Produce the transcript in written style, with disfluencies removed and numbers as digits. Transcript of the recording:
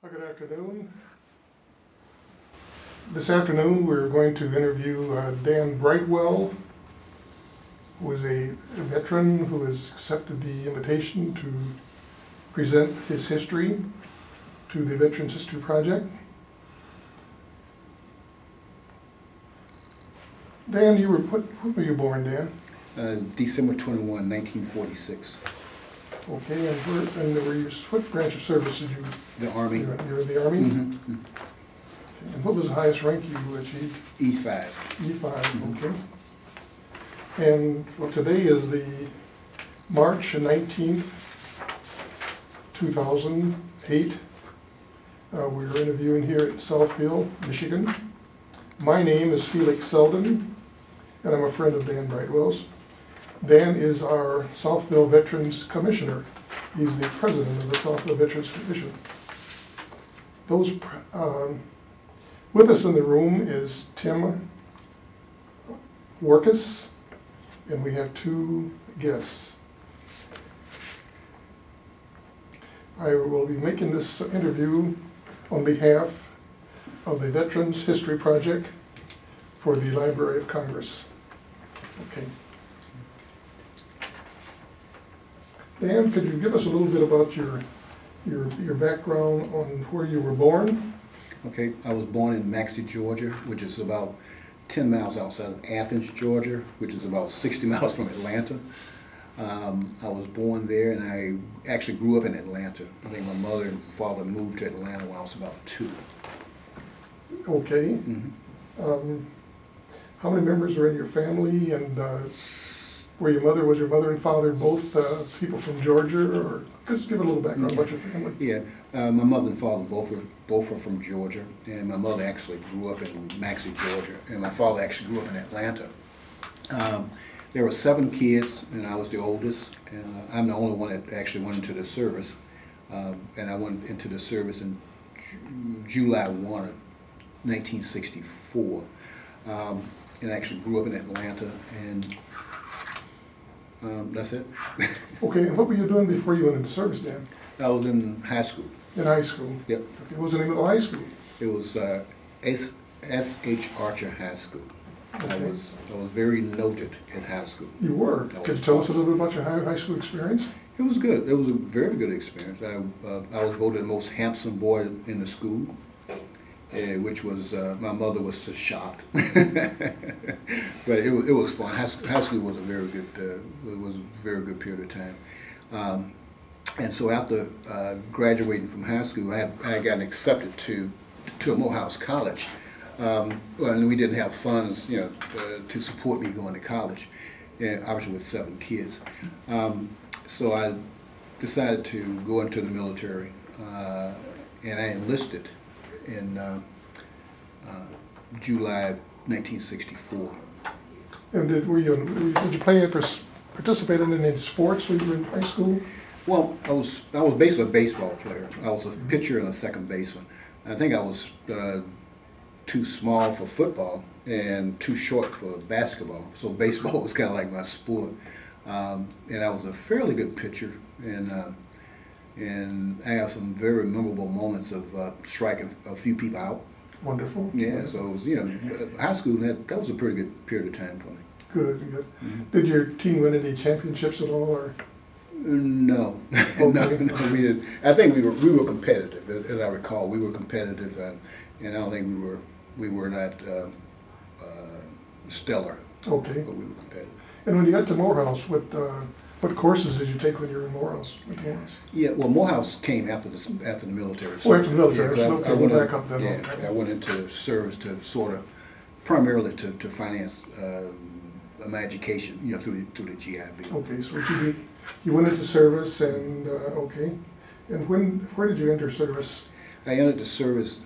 Good afternoon. This afternoon we're going to interview Dan Brightwell, who is a veteran who has accepted the invitation to present his history to the Veterans History Project. Dan, when were you born, Dan? December 21, 1946. Okay, what branch of service did you? The Army. You were in the Army? Mm-hmm. Okay. And what was the highest rank you achieved? E5. E5, Mm-hmm. okay. And well, today is the March 19th, 2008. We're interviewing here at Southfield, Michigan. My name is Felix Selden, and I'm a friend of Dan Brightwell's. Dan is our Southfield Veterans Commissioner. He's the president of the Southfield Veterans Commission. With us in the room is Tim Workus, and we have two guests. I will be making this interview on behalf of the Veterans History Project for the Library of Congress. Okay. Dan, could you give us a little bit about your background on where you were born? Okay, I was born in Maxey, Georgia, which is about 10 miles outside of Athens, Georgia, which is about 60 miles from Atlanta. I was born there, and I actually grew up in Atlanta. I think my mother and father moved to Atlanta when I was about 2. Okay. Mm-hmm. How many members are in your family, and was your mother and father both people from Georgia, or just give a little background about your family? Yeah, my mother and father both are from Georgia, and my mother actually grew up in Maxey, Georgia, and my father actually grew up in Atlanta. There were 7 kids, and I was the oldest. I'm the only one that actually went into the service, and I went into the service in July 1 of 1964, and I actually grew up in Atlanta, and that's it. Okay, and what were you doing before you went into service, Dan? I was in high school. In high school? Yep. Okay, what was the name of the high school? It was S.H. Archer High School. Okay. I was very noted in high school. You were. Could you tell us a little bit about your high school experience? It was good. It was a very good experience. I was voted the most handsome boy in the school, which was, my mother was just shocked. But it was fun. High school was a very good period of time. And so after graduating from high school, I had gotten accepted to Morehouse College. And we didn't have funds, to support me going to college, obviously with 7 kids. So I decided to go into the military, and I enlisted in July 1964. And did you participate in any sports when you were in high school? Well, I was basically a baseball player. I was a pitcher and a second baseman. I think I was too small for football and too short for basketball. So baseball was kind of like my sport. And I was a fairly good pitcher, and I have some very memorable moments of striking a few people out. Wonderful. Yeah, so it was, high school, that was a pretty good period of time for me. Good. Mm-hmm. Did your team win any championships at all, or? No, Okay. no, we didn't. I think we were competitive, as I recall. We were competitive, and I don't think we were not stellar. Okay. But we were competitive. And when you got to Morehouse, what courses did you take when you were in Morehouse? Yeah, well, Morehouse came after the military. Oh, after the military. Yeah, So I went back up then. Yeah, Okay. I went into service to sort of, primarily to finance my education, through the GI Bill. Okay, so what you did, you went into service, and okay. And where did you enter service? I entered the service